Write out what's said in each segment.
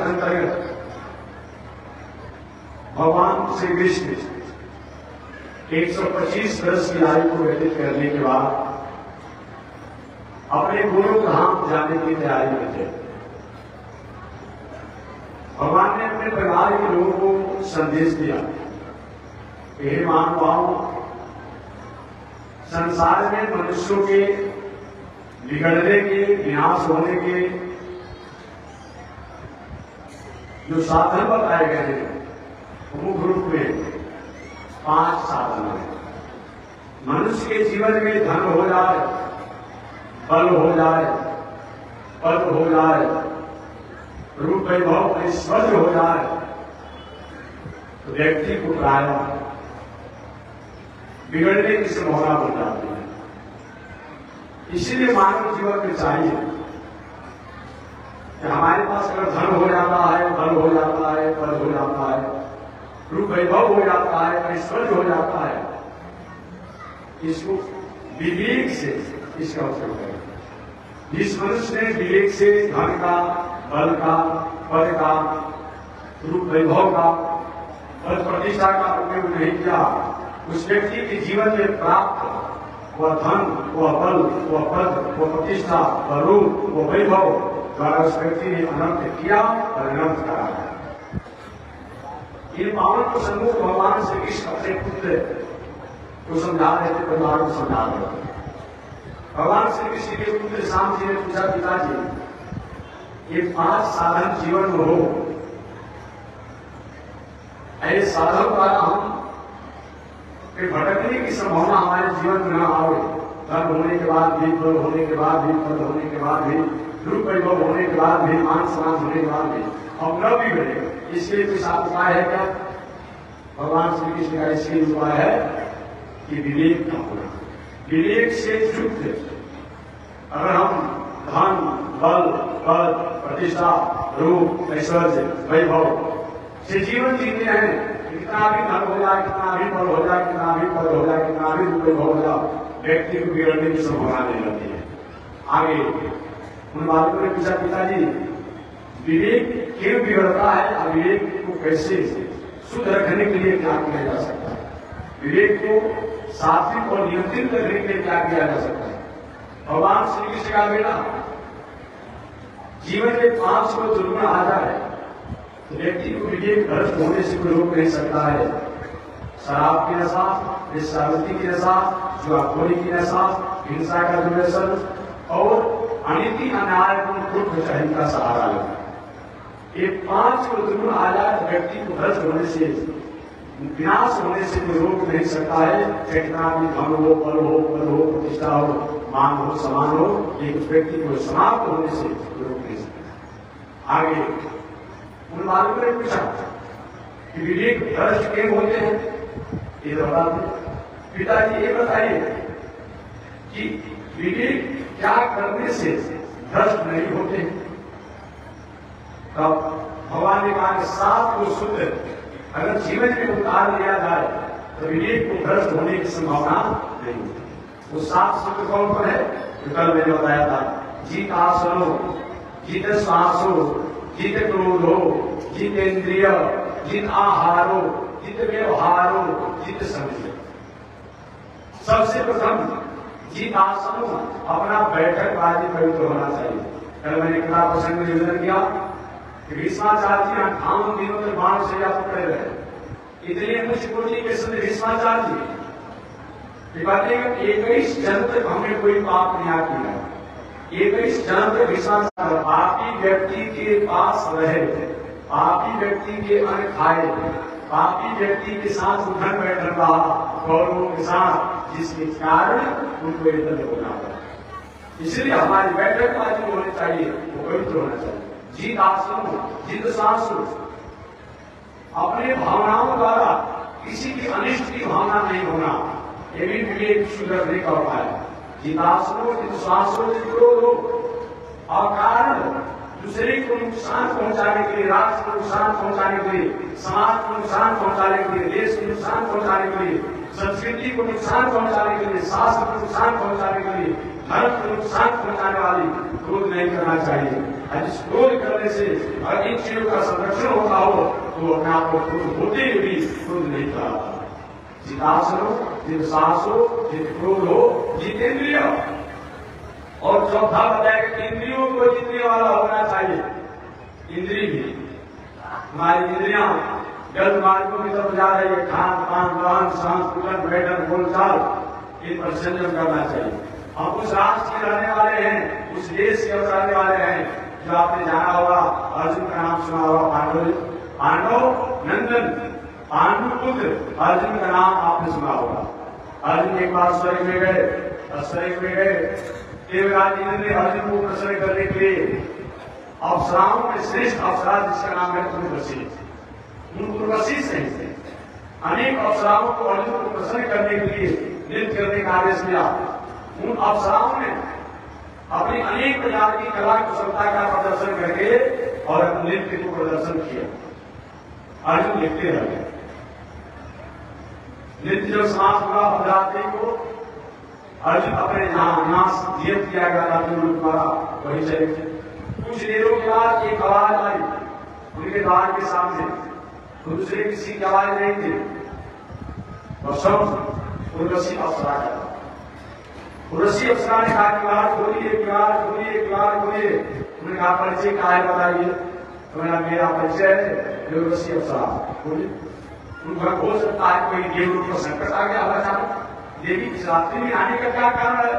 अंतर्गत भगवान श्री कृष्ण 125 वर्ष की आयु को व्यतीत करने के बाद अपने गुरु धाम जाने की तैयारी में थे। भगवान ने अपने परिवार के लोगों को संदेश दिया, हे मानवाओं, संसार में मनुष्यों के बिगड़ने के, विनाश होने के जो साधन बताए गए हैं मुख्य रूप में 5 साधन हैं। मनुष्य के जीवन में धन हो जाए, बल हो जाए, पद हो जाए, रूप वैभव ऐश्वर्य हो जाए तो व्यक्ति को प्राय बिगड़ने की संभावना बन जाती है। इसीलिए मानव जीवन में चाहिए कि हमारे पास अगर धन हो जाता है, बल हो जाता है, पद हो जाता है, रूप वैभव हो जाता है, ऐश्वर्य हो जाता है, इसको विवेक से इसका उपयोग करें। जिस मनुष्य ने विवेक से धन का, बल का, पद का, रूप वैभव का, पद प्रतिष्ठा का उपयोग नहीं किया, उस व्यक्ति के जीवन में प्राप्त वह धन, वह बल, वह पद, वह प्रतिष्ठा, वह रूप, वह वैभव द्वारा उस व्यक्ति ने अनर्थ किया और अनर्थ कराया। इन पावन प्रसंगों को भगवान श्री कृष्ण अपने पुत्र को समझा रहे थे, परिवार को समझा रहे थे। भगवान श्री कृष्ण के पुत्र श्याम जी ने पूछा, पिताजी ये 5 साधन जीवन में हो, ऐसे साधन द्वारा हम भटकने की संभावना हमारे जीवन में न आवे। धन होने के बाद भी, बल होने के बाद भी, पद होने के बाद भी, रूप वैभव होने के बाद भी, मान सम्मान होने के बाद भी हम न बिगड़े, इसके लिए कोई साथ उपाय है क्या? भगवान श्री कृष्ण का इसके उपाय है कि विवेक का होना। विवेक से युक्त अगर हम धन, बल, पद, प्रतिष्ठा, रूप, ऐश्वर्य, वैभव से जीवन जीते हैं, कितना भी धन हो जाए, कितना भी बल हो जाए, कितना भी पद हो जाए, कितना भी रूप वैभव हो जाए, व्यक्ति को बिगड़ने की संभावना नहीं रहती है। आगे उन बालकों ने पूछा, पिताजी विवेक क्यों बिगड़ता है और विवेक को कैसे शुद्ध रखने के लिए क्या किया जा सकता है? विवेक को सात्विक और नियंत्रित करने के लिए क्या किया जा सकता है? भगवान श्री कृष्ण का बेटा जीवन में 5 को दुर्गुण आ जाए तो व्यक्ति को विवेक भ्रष्ट होने से कोई रोक नहीं सकता है। शराब की नशा, वेश्यावृत्ति की नशा, जुआखोरी की नशा, हिंसा का दुर्व्यसन और अनिति अन्याय का सहारा लेना। ये 5 को दुर्गुण आ जाए तो व्यक्ति को भ्रष्ट होने से, विनाश होने से कोई रोक नहीं सकता है। कितना भी धन हो, बल हो, पद हो, प्रतिष्ठा हो, मान हो, सम्मान हो, लेकिन उस व्यक्ति को समाप्त होने से रोक नहीं सकता। आगे उन बालकों ने पूछा कि विवेक भ्रष्ट क्यों होते हैं, ये बता दें। पिताजी ये बताइए कि विवेक क्या करने से भ्रष्ट नहीं होते हैं? तब भगवान ने कहा कि 7 को शुद्ध अगर जीवन में उतार लिया जाए तो विवेक को भ्रष्ट होने की संभावना नहीं होती। वो 7 शुद्ध कौन कौन है? जो कल मैंने बताया था, जीत आसनो, जीत श्वासो, जीत क्रोधो, जीत इंद्रिय, जीत आहारो, जीत व्यवहारो, जीत समझ। सबसे प्रथम जीत आसनो, अपना बैठक आदि पवित्र होना चाहिए। कल मैंने कितना प्रसंग निवेदन किया कि भीष्माचार्य जी 58 दिनों तक बाण शैया पर पड़े रहे। इतने मुझ कोटि के संत भीष्माचार्य जी कहते हैं कि 21 जन्म तक हमने कोई पाप नहीं किया। 21 जन्म तक भीष्माचार्य पापी व्यक्ति के पास रहे, पापी व्यक्ति के अन्न खाए, पापी व्यक्ति के साथ उठन बैठन रहा, गौरवों के साथ, जिसके कारण उनको इधर होना पड़ा। इसलिए हमारी बैठक आज जो होनी चाहिए वो पवित्र होना चाहिए। जीत आसन, जीत सांस, अपने भावनाओं द्वारा किसी की अनिष्ट की भावना नहीं होना, ये भी विवेक शुद्ध करने का उपाय है। जीत आसनो, जीत सांसो, जीत क्रोधो, अकारण दूसरे को नुकसान पहुंचाने के लिए, राष्ट्र को नुकसान पहुंचाने के लिए, समाज को नुकसान पहुंचाने के लिए, देश को नुकसान पहुंचाने के लिए संस्कृति को नुकसान पहुंचाने के लिए, शास्त्र को नुकसान पहुंचाने के लिए, धर्म को नुकसान पहुंचाने वाली क्रोध नहीं करना चाहिए। और जिस क्रोध करने से अगर इन चीजों का संरक्षण होता हो तो अपने आप को क्रोध होते हुए भी क्रोध नहीं कराता। जितासन हो, जित साहस हो, जित क्रोध हो, जितेंद्रिय। और चौथा बताया कि इंद्रियों को जीतने वाला होना चाहिए। इंद्रिय भी, हमारी इंद्रियां गलत मार्गों की तरफ जा रही है, खान पान वाहन सांस उठन बैठन बोलचाल, इन पर संयम करना चाहिए। हम उस राष्ट्र के रहने वाले हैं, उस देश के रहने वाले हैं जो आपने जाना होगा, अर्जुन का नाम सुना होगा, पांडव नंदन, पांडुपुत्र अर्जुन का नाम आपने सुना होगा। अर्जुन एक बार स्वर्ग में गए, स्वर्ग में गए, देवराज इंद्र ने अर्जुन को प्रसन्न करने के लिए अप्सराओं में श्रेष्ठ अप्सरा जिसका नाम है उर्वशी, उर्वशी से अनेक अप्सराओं को अर्जुन को प्रसन्न करने के लिए नृत्य करने का आदेश दिया। उन अप्सराओं ने अपनी अनेक प्रकार की कला कुशलता का प्रदर्शन करके और अपने नृत्य को प्रदर्शन किया। अर्जुन लिखते रहे। नृत्य जब समाप्त हुआ बजाते को अर्जुन अपने जहां नियत किया गया था द्वारा वही चले थे। कुछ देरों के बाद एक आवाज आई उनके द्वार के सामने, दूसरे किसी की आवाज नहीं थी, और सब उर्वशी अप्सरा का। उर्वशी अप्सरा ने कहा किवाड़ खोलिए, किवाड़ खोलिए, किवाड़ खोलिए। उन्होंने कहा परिचय क्या है बताइए। तो मेरा परिचय है उर्वशी अप्सरा। बोलिए। उनका हो सकता है कोई देव को संकट आ गया अचानक, देवी इस रात्रि में आने का क्या कारण है।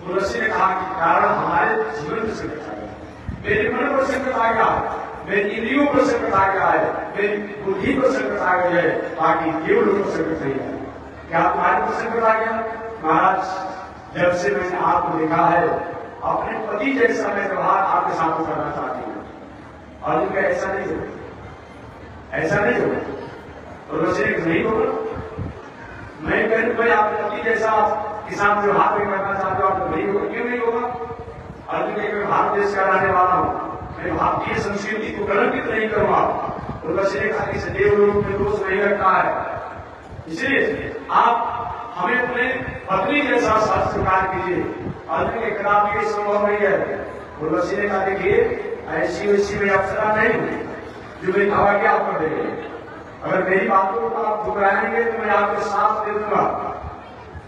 उर्वशी ने कहा कि कारण हमारे जीवन में संकट आ गया, मेरे मन पर संकट आ गया, मेरी इंद्रियों पर संकट आ गया है, मेरी बुद्धि पर संकट आ गया है, बाकी केवल को संकट नहीं है। क्या तुम्हारे पर संकट आ गया? महाराज जब से मैंने आपको देखा है अपने पति जैसा मैं व्यवहार आपके साथ करना चाहती हूँ। और उनका ऐसा नहीं हो, ऐसा नहीं हो। उर्वशी ने नहीं होगा, मैं कहूँ भाई आपके पति जैसा किसान व्यवहार में करना चाहते हो, आप नहीं होगा। क्यों नहीं होगा? अर्जुन के भारत देश का रहने वाला हूँ, मैं भारतीय संस्कृति को कलंकित नहीं करूंगा। उर्वशी ने कहा कि देवलोक में दोष नहीं लगता है, इसलिए आप हमें अपने पत्नी जैसा साथ स्वीकार कीजिए। अर्जुन के खिलाफ ये संभव नहीं है। उर्वशी ने कहा देखिए ऐसी वैसी में अप्सरा नहीं जो मैं कहा कि आप कर देंगे। अगर मेरी बातों को आप ठुकराएंगे तो मैं आपको साथ दे दूंगा।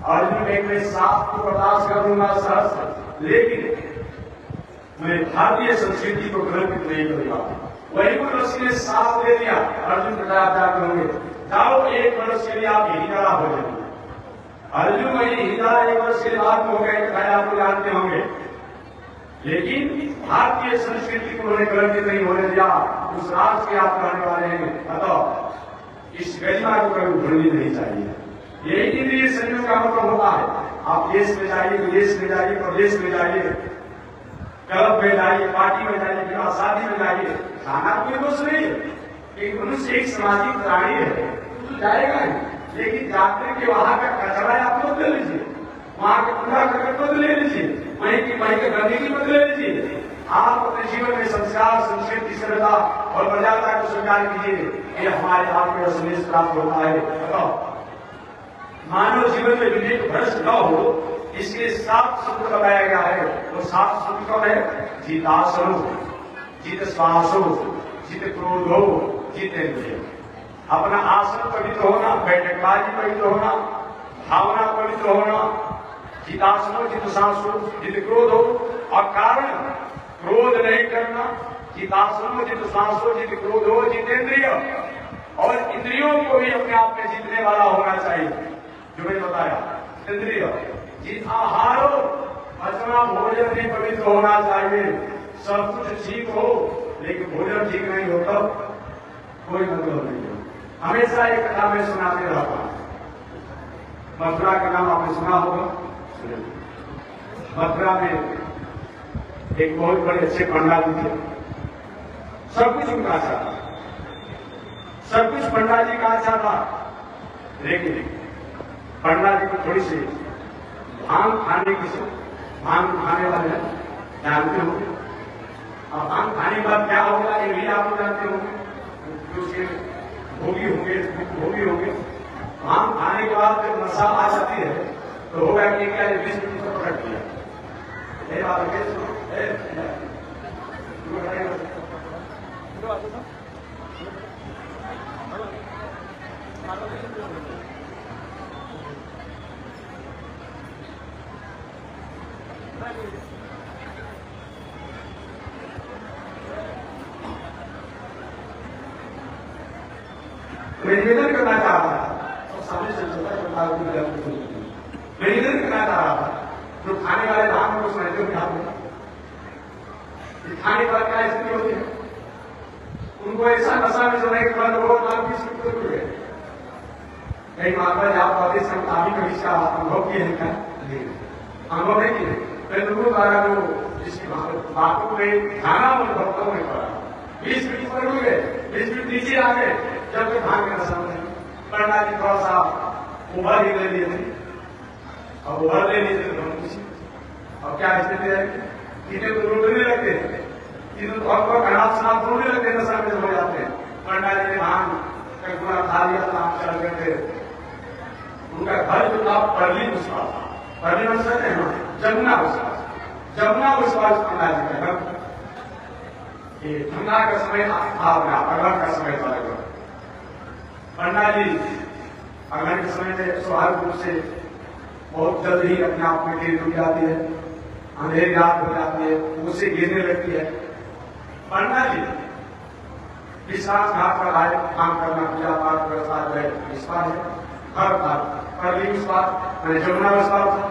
अर्जुन एक मैं साथ को बर्दाश्त कर दूंगा सहर्ष, लेकिन मैं भारतीय संस्कृति को कलंकित नहीं करूंगा। वही उर्वशी ने साथ दे दिया। अर्जुन बताया करोगे जाओ एक वर्ष के लिए आप हिंदा हो जाएंगे। अर्जुन वही हिंदा एक वर्ष के बाद हो गए, आपको जानते होंगे, लेकिन भारतीय संस्कृति को उन्होंने कलंकित नहीं होने दिया। उस राष्ट्र के आप रहने वाले हैं, अतः इस गरिमा को कभी भूलनी नहीं चाहिए। यही इंद्रिय संयम का मतलब होता है। आप देश में जाइए, विदेश में जाइए, प्रदेश में जाइए, क्लब में जाइए, पार्टी में जाइए, विवाह शादी में जाइए, खाना कोई दोष नहीं है। एक मनुष्य एक सामाजिक प्राणी है तो जाएगा ही, लेकिन जाकर के वहां का कचरा आप लोग ले लीजिए, वहां का कूड़ा करकट मत ले लीजिए, वहीं की गंदगी मत ले लीजिए। आप अपने जीवन में संस्कार, संस्कृति, श्रद्धा और मर्यादा को स्वीकार कीजिए। ये हमारे आपके संदेश प्राप्त होता है। मानव जीवन में विवेक भ्रष्ट न हो इसलिए 7 सूत्र बताया गया है। वो 7 सूत्र कौन है? जितासनो, जित श्वासो, जित क्रोधो, जितेंद्रिय। अपना आसन पवित्र होना, बैठकबाजी पवित्र होना, भावना पवित्र होना, जितासनो, जित सांसो, जित क्रोधो, और कारण क्रोध नहीं करना। जितासनो, जित सांसो, जित क्रोधो, जितेंद्रिय। और इंद्रियों को भी अपने आप में जीतने वाला होना चाहिए, जो मैंने बताया। इंद्रिय जित आहारो, अपना भोजन भी पवित्र होना चाहिए। सब कुछ ठीक हो लेकिन भोजन ठीक नहीं हो तब कोई मतलब नहीं है। हमेशा एक कथा में सुनाते रहता हूं। मथुरा का नाम आपने सुना होगा। मथुरा में एक बहुत बड़े अच्छे पंडित जी थे। सब कुछ उनका अच्छा था, सब कुछ पंडित जी का अच्छा था, लेकिन पंडित जी को थोड़ी सी भांग खाने की भांग खाने वाले जानते होंगे। अब भांग खाने के बाद क्या होगा ये भी आप जानते होंगे। जो उसके भोगी होंगे भांग खाने के बाद जब नशा आ जाती है तो होगा कि क्या 20 मिनट को पकड़ लिया। ये बात है सुनो, मैं निवेदन करना चाह रहा था और सामने से चलता है मैं निवेदन करना चाह रहा था जो खाने वाले भांग को समझते हो क्या खाने पर क्या स्थिति होती है, उनको ऐसा नशा में जो नहीं कर वो नाम की स्थिति हो गए। कई महात्मा जी आप आदेश हम काफी कभी इसका अनुभव किए हैं क्या? अनुभव नहीं किए। मैं लोगों द्वारा जो जिसकी बातों में खाना अनुभव करो नहीं पड़ा 20 मिनट पर हो गए, 20 मिनट नीचे आ गए जब तक भांग का नशा नहीं। पढ़ना जी थोड़ा सा उभर ही ले लिए थे और उभर ले लिए थे तो हम पूछे और क्या स्थिति है कितने तो रोने लगते हैं, कितने तो और खराब शराब रोने लगते हैं, नशा में हो जाते हैं। पढ़ना जी ने भांग का गुना खा लिया था, आप चल गए थे। उनका घर जो था परली विश्वास, परली विश्वास है ना जमुना विश्वास, जमुना विश्वास पढ़ना जी का घर ठंडा का समय था, अगहन का समय था। लगभग पन्ना जी अगहन के समय में स्वाभाविक रूप से बहुत जल्द ही अपने आप में गिर डूब जाती है, अंधेरी रात हो जाती है, उसे गिरने लगती है। पन्ना जी विश्वास घाट पर आए, काम करना, पूजा पाठ व्यवस्था जो है विश्वास है, हर बात परली विश्वास मैंने जमुना विश्वास था।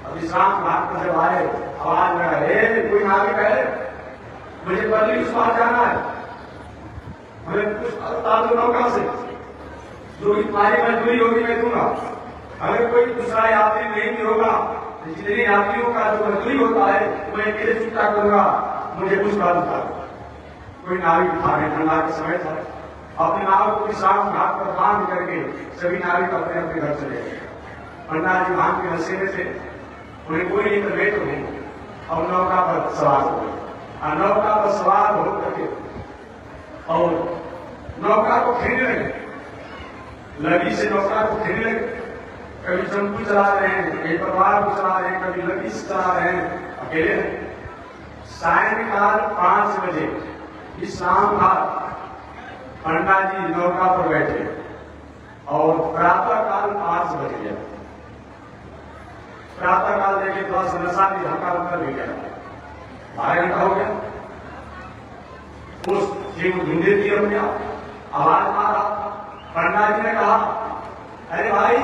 अब विश्राम घाट पर जब आए आवाज लगा हे कोई नाविक है, मुझे परली विश्वास जाना है, हमें कुछ बता दो नौका से, जो भी तुम्हारी मजबूरी होगी मैं दूंगा। अगर कोई दूसरा यात्री नहीं भी होगा, जितने यात्रियों का जो मजबूरी होता है मैं अकेले चुकता करूंगा, मुझे कुछ बात बता दो। कोई नाविक था, ठंडा का समय था, अपने नाव को विश्राम घाट पर बांध करके सभी नाविक अपने अपने घर चले गए। पंडा जी भांग के नशे में थे, उन्हें कोई नहीं तो बैठ नहीं और नौका पर सवार हो गए। और नौका पर सवार होकर के और नौका को खेलने लगे, लगी से नौका को खेलने लगे। कभी चंपू चला रहे हैं, कभी परिवार को चला रहे हैं, कभी लगी से चला रहे हैं, अकेले हैं। सायंकाल 5 बजे विश्राम घाट पंडा जी नौका पर बैठे और प्रातः काल 5 बज गया। प्रातः काल देखे थोड़ा सा नशा भी हल्का अंदर भी गया, 12 घंटा हो गया। उस जीव ढूंढे थी अपने आप, आवाज आ रहा था। पंडा जी ने कहा अरे भाई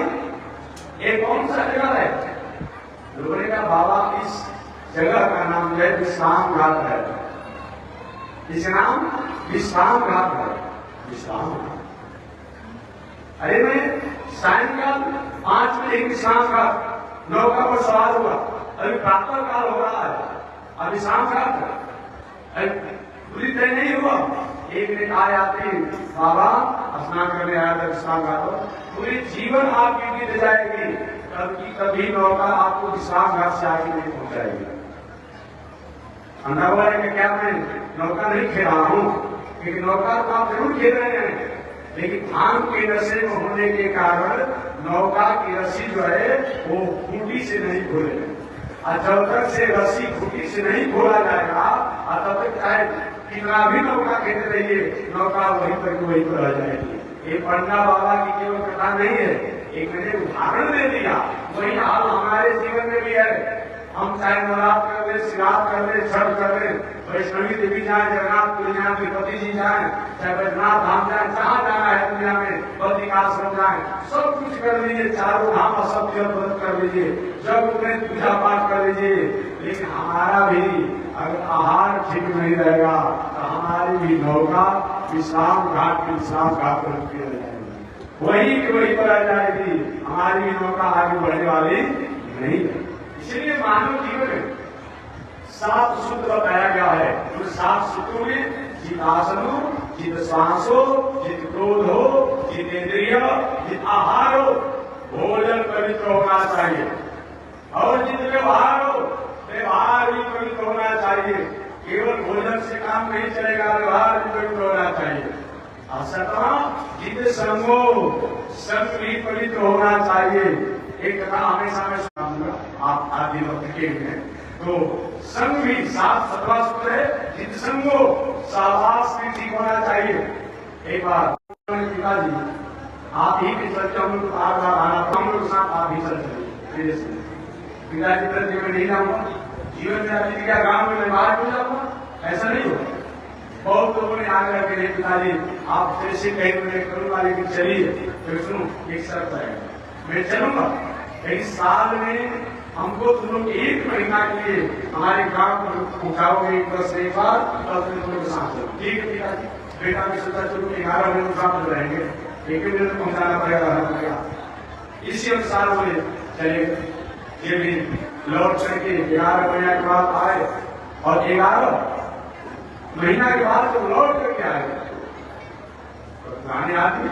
ये कौन सा जगह है? लोगों ने कहा बाबा इस जगह का नाम जो है विश्राम घाट है, इस नाम विश्राम घाट है, विश्राम घाट। अरे मैं सायंकाल 5 बजे विश्राम घाट नौका पर सवार हुआ, अभी प्रातः काल हो रहा है, अभी विश्राम घाट है, पूरी तय नहीं हुआ। एक ने कहा आती बाबा स्नान करने आया था विश्राम घाट, पूरी जीवन आपकी बीत जाएगी, कभी कभी नौका आपको विश्राम घाट से आगे नहीं पहुंचाएगी। अंधा हुआ है क्या मैं नौका नहीं खेल रहा हूं, क्योंकि नौका तो आप जरूर खेल रहे हैं, लेकिन भांग के नशे में होने के कारण नौका की रस्सी जो है वो खूंटी से नहीं खोलेगी। और जब तक से रस्सी खूंटी से नहीं खोला जाएगा और तब तक चाहे कितना भी नौका खेलते रहिए, नौका वहीं पर वहीं पर रह जाएगी। ये पंडा बाबा की केवल कथा नहीं है, एक मैंने उदाहरण दे दिया, वही हाल हमारे जीवन में भी है। हम चाहे नवरात्र कर ले, श्राद्ध कर ले, छठ कर ले, वैष्णवी देवी जाए, जगन्नाथपुरी जाए, तिरुपति जी जाए, चाहे बैद्यनाथ धाम जाए, जहां जाना है दुनिया में, बद्रिकाश्रम जाए, सब कुछ कर लीजिए, चारों धाम सब व्रत कर लीजिए, जब उन्हें पूजा पाठ कर लीजिए, लेकिन हमारा भी अगर आहार ठीक नहीं रहेगा तो हमारी भी नौका विश्राम घाट के विश्राम घाट पर रुकी रह जाएगी, वही की वही पर रह जाएगी, हमारी भी नौका आगे बढ़ने वाली नहीं है। इसलिए मानव जीवन में 7 सूत्र बताया गया है, उन 7 सूत्रों में जित आसनो, जित श्वासो, जित क्रोध हो, जित इंद्रिय, जित आहार हो, भोजन पवित्र होना चाहिए, और जित व्यवहार हो, व्यवहार भी पवित्र होना चाहिए। केवल भोजन से काम नहीं चलेगा, व्यवहार भी पवित्र होना चाहिए। असतः जित संगो, संग भी पवित्र होना चाहिए। एक कथा हमेशा मैं सुनाऊंगा, आप आदि वक्त के हैं तो संग भी 7वां सूत्र है, जित संगो सहवास भी ठीक होना चाहिए। एक बार पिताजी आप ही के चलते हम लोग बार बार आना, हम लोग साथ आप ही चल चलिए। पिताजी तरह मैं नहीं जाऊंगा, जीवन में अभी क्या गांव में मैं बाहर हो जाऊंगा, ऐसा नहीं होगा। बहुत लोगों ने आग्रह किया पिताजी आप फिर से कहीं मैं करूंगा, लेकिन चलिए। फिर सुनो एक शर्त है, मैं चलूंगा लेकिन साल में हमको तुम लोग 1 महीना के लिए हमारे गांव को पहुंचाओगे 10 एक बार, तब तुम लोग के साथ चलो। ठीक है पिताजी। बेटा भी सोचा चलो 11 महीने साथ रहेंगे, 1 महीने तो पहुंचाना पड़ेगा। इसी अनुसार वो चले। ये भी लौट करके 11 महीने के बाद आए और 11 महीना के बाद जब लौट करके आए, पुराने आदमी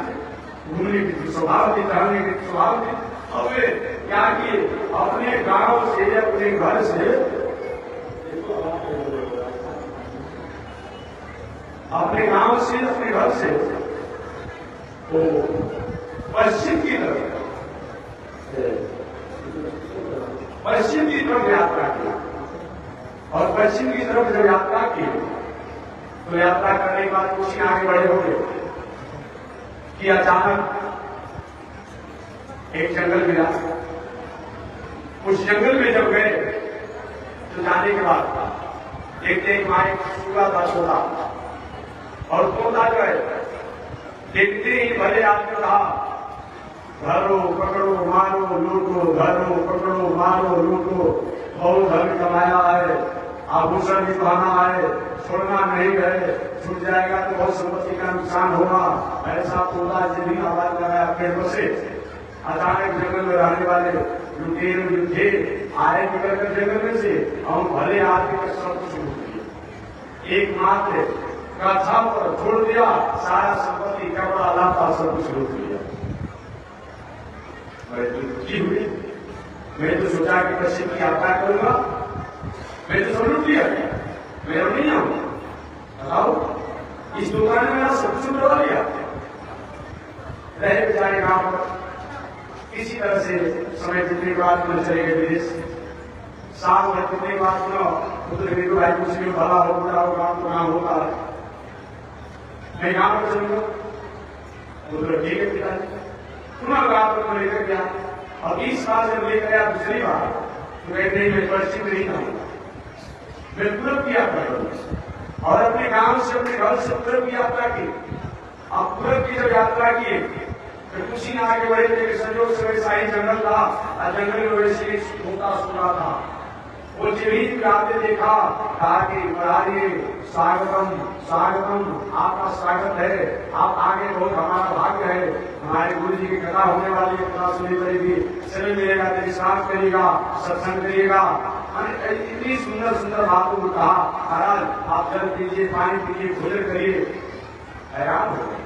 घूमने की स्वभाव थी, टहलने की स्वभाव थी। और वे क्या किए, अपने गांव से अपने घर से अपने गांव से अपने घर से वो पश्चिम की तरफ यात्रा की। और पश्चिम की तरफ जब यात्रा की तो यात्रा करने के बाद कुछ आगे बढ़े हो गए कि अचानक एक जंगल मिला। उस जंगल में जब गए तो जाने के बाद देखते एक माँ सूगा था तोता, और तोता जो है देखते ही भले आदमी कहा धरो पकड़ो मारो लूटो, धरो पकड़ो मारो लूटो, बहुत धन कमाया है, आभूषण भी पहना है, छोड़ना नहीं है, छूट जाएगा तो बहुत संपत्ति का नुकसान होगा। ऐसा तोता जमीन आवाज लगाया पेड़ों से। अचानक जंगल में रहने वाले लुटेरे आए निकल कर जंगल में से, और भले आदमी का सब कुछ लूट लिया। एक मात्र कथा पर छोड़ दिया, सारा संपत्ति कपड़ा लाता सब कुछ लूट लिया। दुखी हुई। मैं तो सोचा कि पश्चिम की यात्रा करूंगा, मैं तो सब लूट लिया, मैं अब नहीं आऊंगा। बताओ इस दुकान में मेरा सब कुछ लुटवा लिया। रहे बेचारे गांव पर। इसी तरह से समय जितने बाद में चले गए विदेश। साल में कितने बाद पुत्र मेरे भाई कुछ भी भला हो बुरा हो काम तो काम होता है, मैं गांव में चलूंगा। पुत्र ठीक है पिताजी, पुनः गांव को लेकर गया। और इस बार जब लेकर गया दूसरी बार तो कहते हैं मैं पश्चिम नहीं जाऊंगा, मैं पूरब की यात्रा करूंगा। और अपने गांव से अपने घर से पूरब की यात्रा की। अब पूरब की जब यात्रा की तो कुछ ही आगे बढ़े थे, संजोग से वैसा ही जंगल था, और जंगल में वैसे ही सोता सुना था। वो जमीन पे आते देखा, कहा कि बड़ाइए स्वागतम स्वागतम, आपका स्वागत है, आप आगे बहुत हमारा भाग्य है, हमारे गुरु जी की कथा होने वाली है, कथा सुनी पड़ेगी, समय मिलेगा तो विश्राम करिएगा, सत्संग करिएगा। इतनी सुंदर सुंदर बातों को कहा, महाराज आप जल पीजिए, पानी पीजिए, भोजन करिए। हैरान हो गए।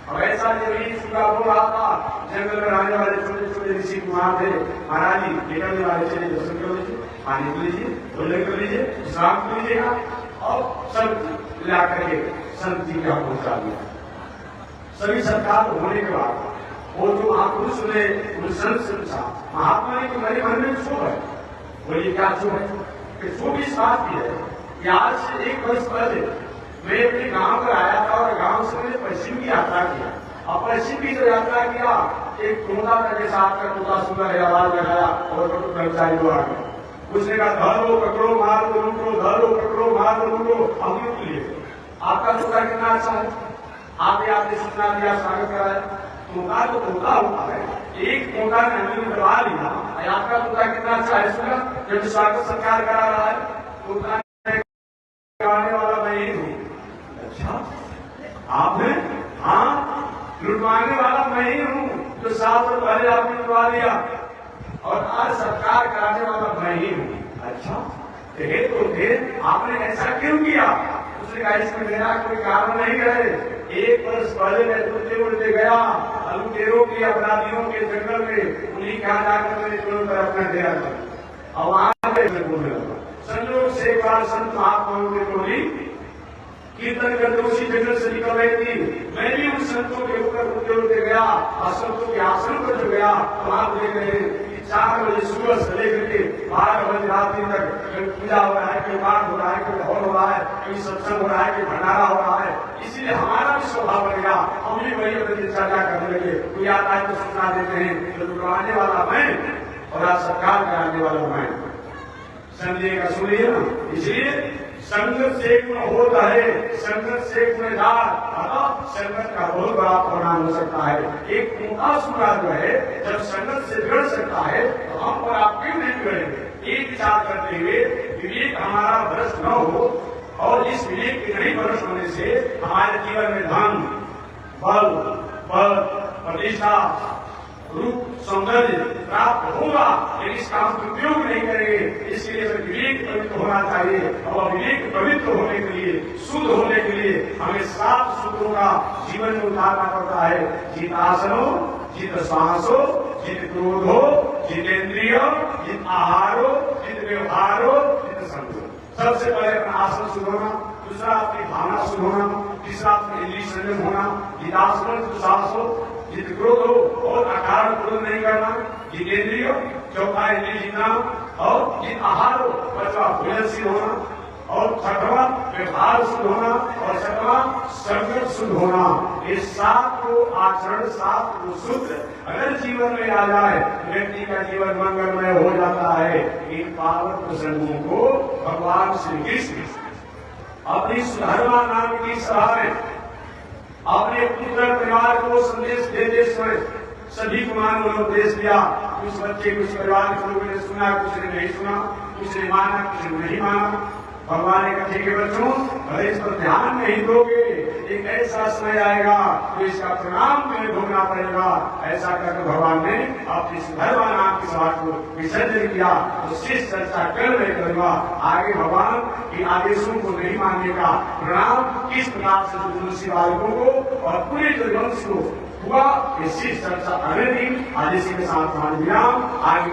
और ऐसा जमीन सुखा हो रहा था, जंगल में रहने वाले छोटे छोटे ऋषि कुमार थे। महाराज जी निकलने वाले चलिए दर्शन कर लीजिए, पानी पी लीजिए, भोजन कर लीजिए, विश्राम कर लीजिएगा। और सब ला करके संत जी का पहुंचा दिया। सभी सत्कार होने के बाद वो जो महापुरुष ने उस संत से पूछा, महात्मा ने तो मेरे मन में शुभ है। बोलिए क्या शुभ है? शुभ इस बात की है कि आज से 1 वर्ष पहले मैं अपने गांव पर आया था, और गांव से मैंने पश्चिम की यात्रा किया। और पश्चिम की जो यात्रा किया, एक तोता मेरे साथ का तोता सुंदर आवाज लगाया, और कर्मचारी लोग आ गए। उसने कहा धरो पकड़ो मारो लूटो, धरो पकड़ो मारो लूटो, हम लूट लिए। आपका तोता कितना अच्छा है, आपने सूचना दिया, स्वागत कराया। तोता तो तोता होता है, एक तोता ने हमें दबा लिया। आपका तोता कितना अच्छा है, सुना जब स्वागत सत्कार करा रहा है, तोता वाला मैं ही हूँ। अच्छा आपने? हाँ, लुटवाने वाला मैं ही हूँ, जो 7 साल पहले आपने लुटवा दिया, और आज सत्कार कराने वाला मैं ही हूँ। अच्छा तो फिर आपने ऐसा क्यों किया? उसने कहा इसमें मेरा कोई कारण नहीं है। 1 वर्ष पहले मैं उड़ते उड़ते गया, लुटेरों के अपराधियों के जंगल में, उन्हीं कहा जाकर मैंने तुरंत अपना डेरा कर, और वहां पे बोलने लगा। संयोग से एक बार संत महात्माओं की टोली कीर्तन करते उसी जंगल से निकल रही थी। मैं भी उन संतों के ऊपर उड़ते गया और संतों के आश्रम पर जो गया तो आप देख रहे हैं कि 4 बजे सुबह से लेकर के 12 बजे रात तक कोई पूजा हो रहा है, कोई पाठ हो रहा है, कोई हवन हो रहा है, कोई सत्संग हो रहा है, कोई भंडारा हो रहा है। इसलिए हमारा भी स्वभाव बन गया, हम भी वही अपनी दिनचर्या करने लगे। कोई आता है तो सूचना देते हैं, तो लुटवाने वाला मैं और आज सरकार कराने वाला मैं। समझिएगा, सुनिए ना। इसलिए संगत से गुण होता है, संगत से गुणगार, संगत का बहुत बड़ा परिणाम हो सकता है। एक मोटा सूरा जो है जब संगत से जुड़ सकता है तो हम और आप क्यों नहीं जुड़ेंगे। एक विचार करते हुए विवेक हमारा भ्रष्ट न हो और इस विवेक के नहीं भ्रष्ट होने से हमारे जीवन में धन, बल, पद, प्रतिष्ठा, रूप, सौंदर्य प्राप्त होगा, लेकिन इस काम का उपयोग नहीं करेंगे। इसके लिए विवेक पवित्र होना चाहिए और विवेक पवित्र होने के लिए, शुद्ध होने के लिए हमें 7 सूत्रों का जीवन में उतारना पड़ता है। जित आसनो, जित श्वासो, जित क्रोधो, जितेंद्रिय, जित आहारो, जित व्यवहारो, जित संगो। सबसे पहले अपना आसन शुद्ध होना, दूसरा अपनी भावना शुद्ध होना, तीसरा अपनी इंद्रिय संयम होना, जितासनो, जित श्वास हो, जित क्रोध हो और अकारण क्रोध नहीं करना, जितेंद्रिय, चौथा इंद्रिय जीतना और जित आहार हो, पांचवा भोजनशील होना और छठवां व्यवहार शुद्ध होना और छठवां संगत शुद्ध होना। ये 7 को आचरण, 7 को सूत्र अगर जीवन में आ जाए व्यक्ति का जीवन मंगलमय हो जाता है। इन पावन प्रसंगों को भगवान श्री कृष्ण अपनी सुधर्मा नाम की सभा में अपने पुत्र परिवार को संदेश देते समय सभी कुमारों ने उपदेश दिया। कुछ बच्चे, कुछ परिवार के लोगों ने सुना, कुछ ने नहीं सुना, कुछ ने माना, कुछ ने नहीं माना। भगवान ने कहा ठीक है बच्चों, अगर इस पर ध्यान नहीं दोगे एक ऐसा समय आएगा तो इसका परिणाम तुम्हें भोगना पड़ेगा। ऐसा करके भगवान ने अपनी सुधर्मा नाम की सभा को विसर्जन किया। तो शेष चर्चा कल मैं करूंगा। आगे भगवान के आदेशों को नहीं मानने का परिणाम किस प्रकार से तुलसी बालकों को और पूरे जो वंश को हुआ, इस चर्चा अगले दिन आदेश के साथ मान दिया। आगे